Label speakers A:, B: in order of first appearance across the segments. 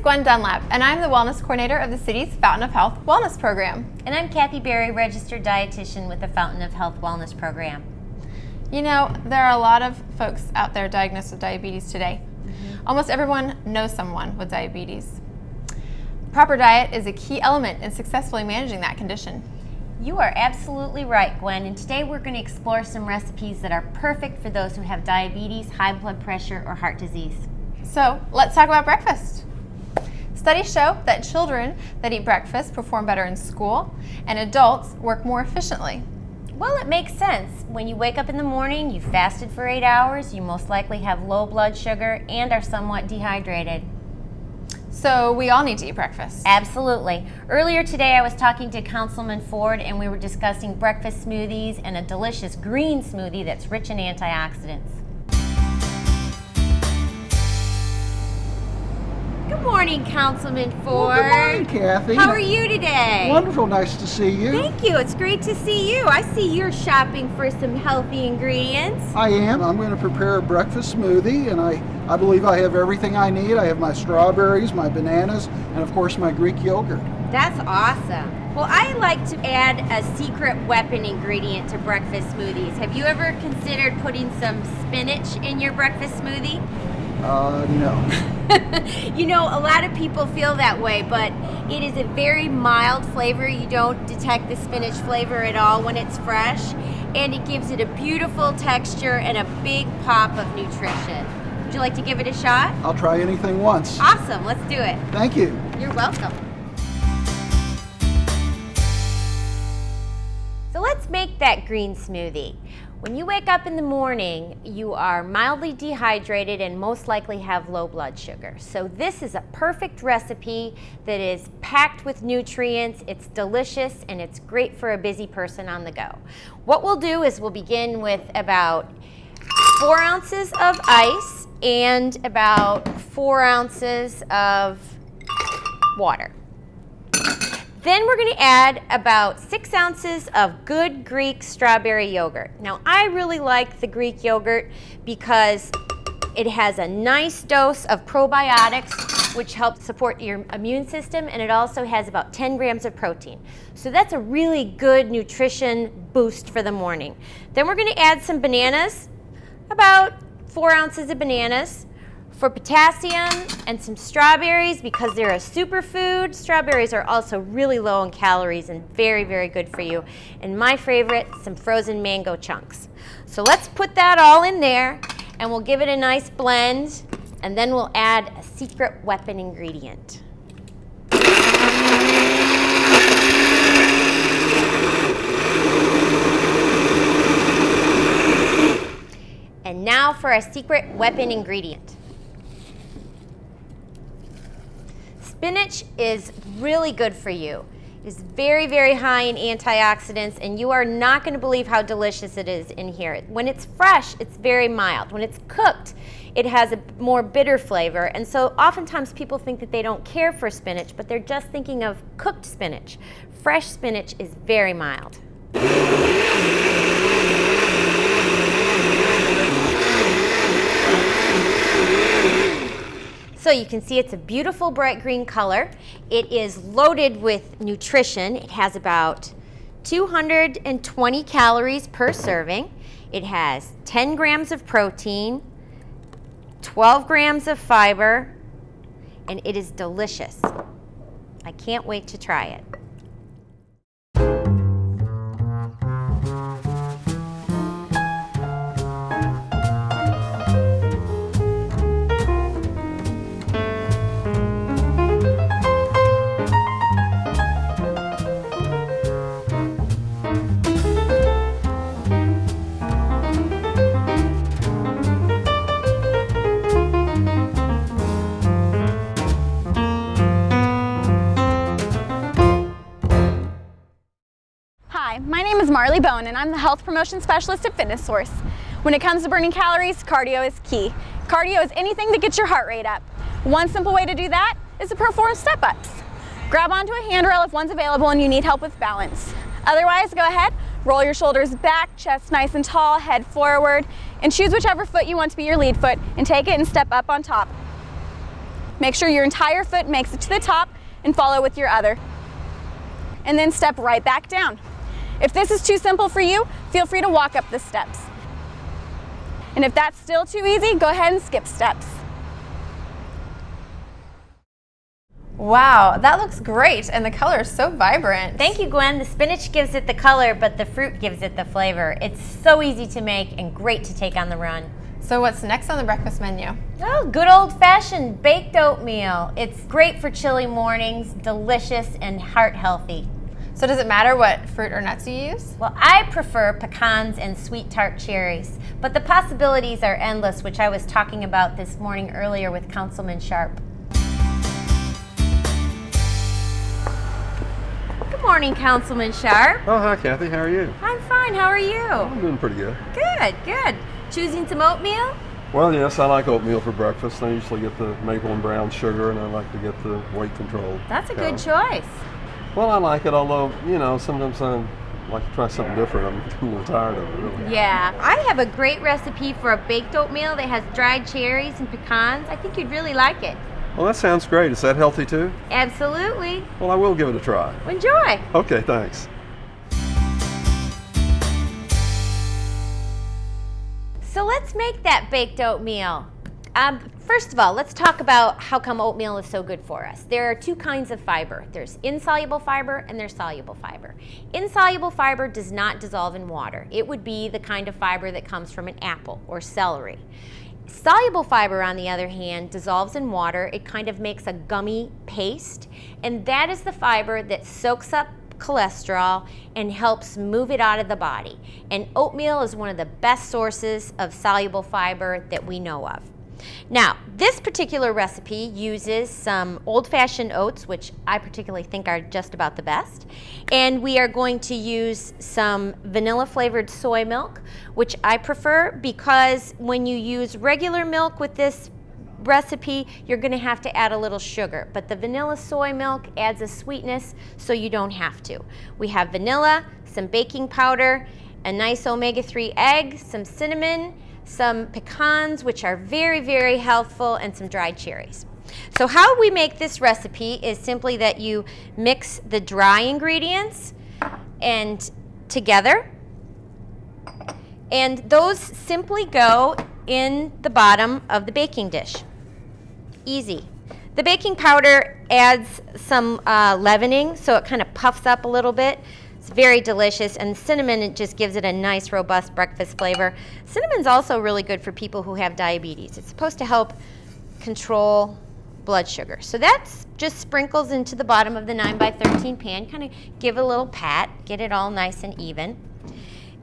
A: Gwen Dunlap, and I'm the Wellness Coordinator of the city's Fountain of Health Wellness Program.
B: And I'm Kathy Berry, Registered Dietitian with the Fountain of Health Wellness Program.
A: You know, there are a lot of folks out there diagnosed with diabetes today. Almost everyone knows someone with diabetes. Proper diet is a key element in successfully managing that condition.
B: You are absolutely right, Gwen, and today we're going to explore some recipes that are perfect for those who have diabetes, high blood pressure, or heart disease.
A: So, let's talk about breakfast. Studies show that children that eat breakfast perform better in school, and adults work more efficiently.
B: Well, it makes sense. When you wake up in the morning, you fasted for 8 hours, you most likely have low blood sugar and are somewhat dehydrated.
A: So we all need to eat breakfast.
B: Absolutely. Earlier today I was talking to Councilman Ford and we were discussing breakfast smoothies and a delicious green smoothie that's rich in antioxidants. Good morning, Councilman Ford.
C: Well, good morning, Kathy.
B: How are you today?
C: Wonderful, nice to see you.
B: Thank you. It's great to see you. I see you're shopping for some healthy ingredients.
C: I am. I'm going to prepare a breakfast smoothie, and I believe I have everything I need. I have my strawberries, my bananas, and of course my Greek yogurt.
B: That's awesome. Well, I like to add a secret weapon ingredient to breakfast smoothies. Have you ever considered putting some spinach in your breakfast smoothie?
C: No.
B: You know, a lot of people feel that way, but it is a very mild flavor. You don't detect the spinach flavor at all when it's fresh, and it gives it a beautiful texture and a big pop of nutrition. Would you like to give it a shot?
C: I'll try anything once.
B: Awesome, let's do it.
C: Thank you.
B: You're welcome. So let's make that green smoothie. When you wake up in the morning, you are mildly dehydrated and most likely have low blood sugar. So this is a perfect recipe that is packed with nutrients, it's delicious, and it's great for a busy person on the go. What we'll do is we'll begin with about 4 ounces of ice and about 4 ounces of water. Then we're going to add about 6 ounces of good Greek strawberry yogurt. Now, I really like the Greek yogurt because it has a nice dose of probiotics, which helps support your immune system, and it also has about 10 grams of protein. So that's a really good nutrition boost for the morning. Then we're going to add some bananas, about 4 ounces of bananas. For potassium, and some strawberries because they're a superfood. Strawberries are also really low in calories and very, very good for you. And my favorite, some frozen mango chunks. So let's put that all in there and we'll give it a nice blend, and then we'll add a secret weapon ingredient. And now for our secret weapon ingredient. Spinach is really good for you. It's very, very high in antioxidants, and you are not going to believe how delicious it is in here. When it's fresh, it's very mild. When it's cooked, it has a more bitter flavor, and so oftentimes people think that they don't care for spinach, but they're just thinking of cooked spinach. Fresh spinach is very mild. So you can see it's a beautiful bright green color. It is loaded with nutrition. It has about 220 calories per serving. It has 10 grams of protein, 12 grams of fiber, and it is delicious. I can't wait to try it.
D: Hi, my name is Marley Bone and I'm the Health Promotion Specialist at Fitness Source. When it comes to burning calories, cardio is key. Cardio is anything that gets your heart rate up. One simple way to do that is to perform step-ups. Grab onto a handrail if one's available and you need help with balance. Otherwise, go ahead, roll your shoulders back, chest nice and tall, head forward, and choose whichever foot you want to be your lead foot and take it and step up on top. Make sure your entire foot makes it to the top and follow with your other. And then step right back down. If this is too simple for you, feel free to walk up the steps. And if that's still too easy, go ahead and skip steps.
A: Wow, that looks great, and the color is so vibrant.
B: Thank you, Gwen. The spinach gives it the color, but the fruit gives it the flavor. It's so easy to make and great to take on the run.
A: So what's next on the breakfast menu?
B: Oh, good old-fashioned baked oatmeal. It's great for chilly mornings, delicious and heart healthy.
A: So does it matter what fruit or nuts you use?
B: Well, I prefer pecans and sweet tart cherries, but the possibilities are endless, which I was talking about this morning earlier with Councilman Sharp. Good morning, Councilman Sharp.
E: Oh, hi, Kathy. How are you?
B: I'm fine. How are you?
E: I'm doing pretty good.
B: Good, good. Choosing some oatmeal?
E: Well, yes, I like oatmeal for breakfast. I usually get the maple and brown sugar, and I like to get the weight control.
B: That's a good choice.
E: Well, I like it, although, you know, sometimes I like to try something different. I'm a little tired of it, really.
B: Yeah. I have a great recipe for a baked oatmeal that has dried cherries and pecans. I think you'd really like it.
E: Well, that sounds great. Is that healthy, too?
B: Absolutely.
E: Well, I will give it a try.
B: Enjoy.
E: Okay, thanks.
B: So let's make that baked oatmeal. First of all, let's talk about how come oatmeal is so good for us. There are two kinds of fiber. There's insoluble fiber and there's soluble fiber. Insoluble fiber does not dissolve in water. It would be the kind of fiber that comes from an apple or celery. Soluble fiber, on the other hand, dissolves in water. It kind of makes a gummy paste, and that is the fiber that soaks up cholesterol and helps move it out of the body. And oatmeal is one of the best sources of soluble fiber that we know of. Now, this particular recipe uses some old-fashioned oats, which I particularly think are just about the best. And we are going to use some vanilla-flavored soy milk, which I prefer because when you use regular milk with this recipe, you're going to have to add a little sugar. But the vanilla soy milk adds a sweetness, so you don't have to. We have vanilla, some baking powder, a nice omega-3 egg, some cinnamon, some pecans, which are very, very healthful, and some dried cherries. So how we make this recipe is simply that you mix the dry ingredients and together, and those simply go in the bottom of the baking dish. Easy. The baking powder adds some leavening, so it kind of puffs up a little bit. It's very delicious, and cinnamon, it just gives it a nice, robust breakfast flavor. Cinnamon's also really good for people who have diabetes. It's supposed to help control blood sugar. So that just sprinkles into the bottom of the 9x13 pan, kind of give it a little pat, get it all nice and even.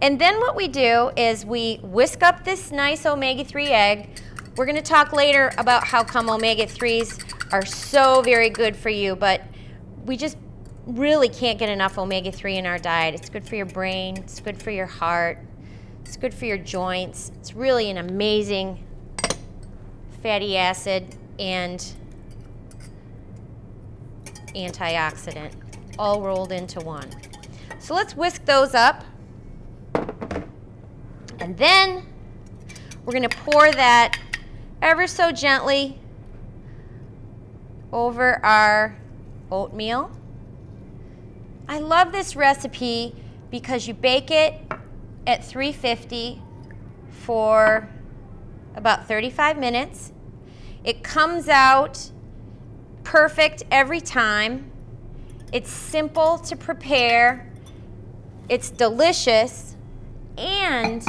B: And then what we do is we whisk up this nice omega-3 egg. We're going to talk later about how come omega-3s are so very good for you, but we just really can't get enough omega-3 in our diet. It's good for your brain, it's good for your heart, it's good for your joints. It's really an amazing fatty acid and antioxidant, all rolled into one. So let's whisk those up. And then we're going to pour that ever so gently over our oatmeal. I love this recipe because you bake it at 350 for about 35 minutes. It comes out perfect every time. It's simple to prepare. It's delicious. And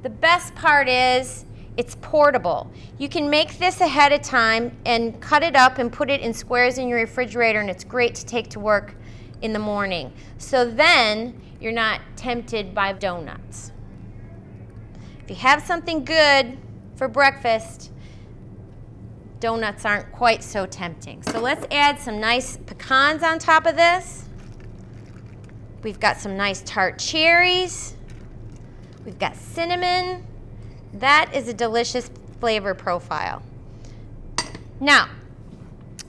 B: the best part is it's portable. You can make this ahead of time and cut it up and put it in squares in your refrigerator, and it's great to take to work in the morning. So then you're not tempted by donuts. If you have something good for breakfast, donuts aren't quite so tempting. So let's add some nice pecans on top of this. We've got some nice tart cherries. We've got cinnamon. That is a delicious flavor profile. Now,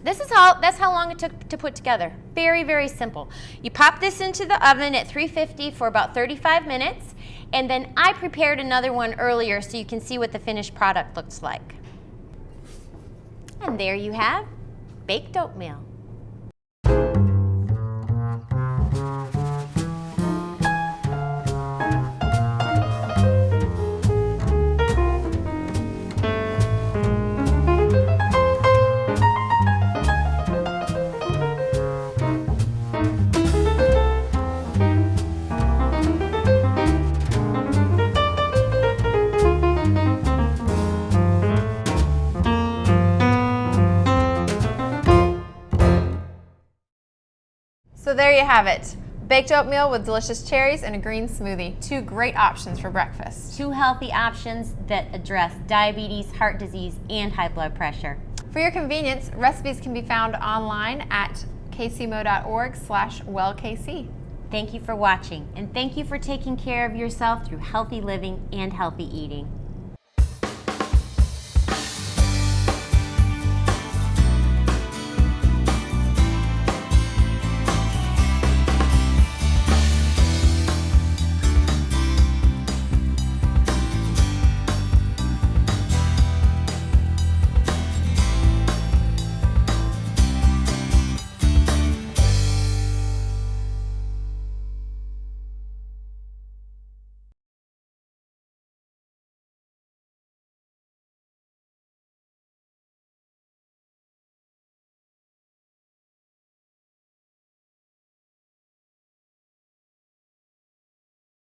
B: that's how long it took to put together. Very, very simple. You pop this into the oven at 350 for about 35 minutes, and then I prepared another one earlier so you can see what the finished product looks like. And there you have baked oatmeal.
A: So there you have it. Baked oatmeal with delicious cherries and a green smoothie. 2 great options for breakfast.
B: 2 healthy options that address diabetes, heart disease, and high blood pressure.
A: For your convenience, recipes can be found online at kcmo.org/wellkc.
B: Thank you for watching, and thank you for taking care of yourself through healthy living and healthy eating.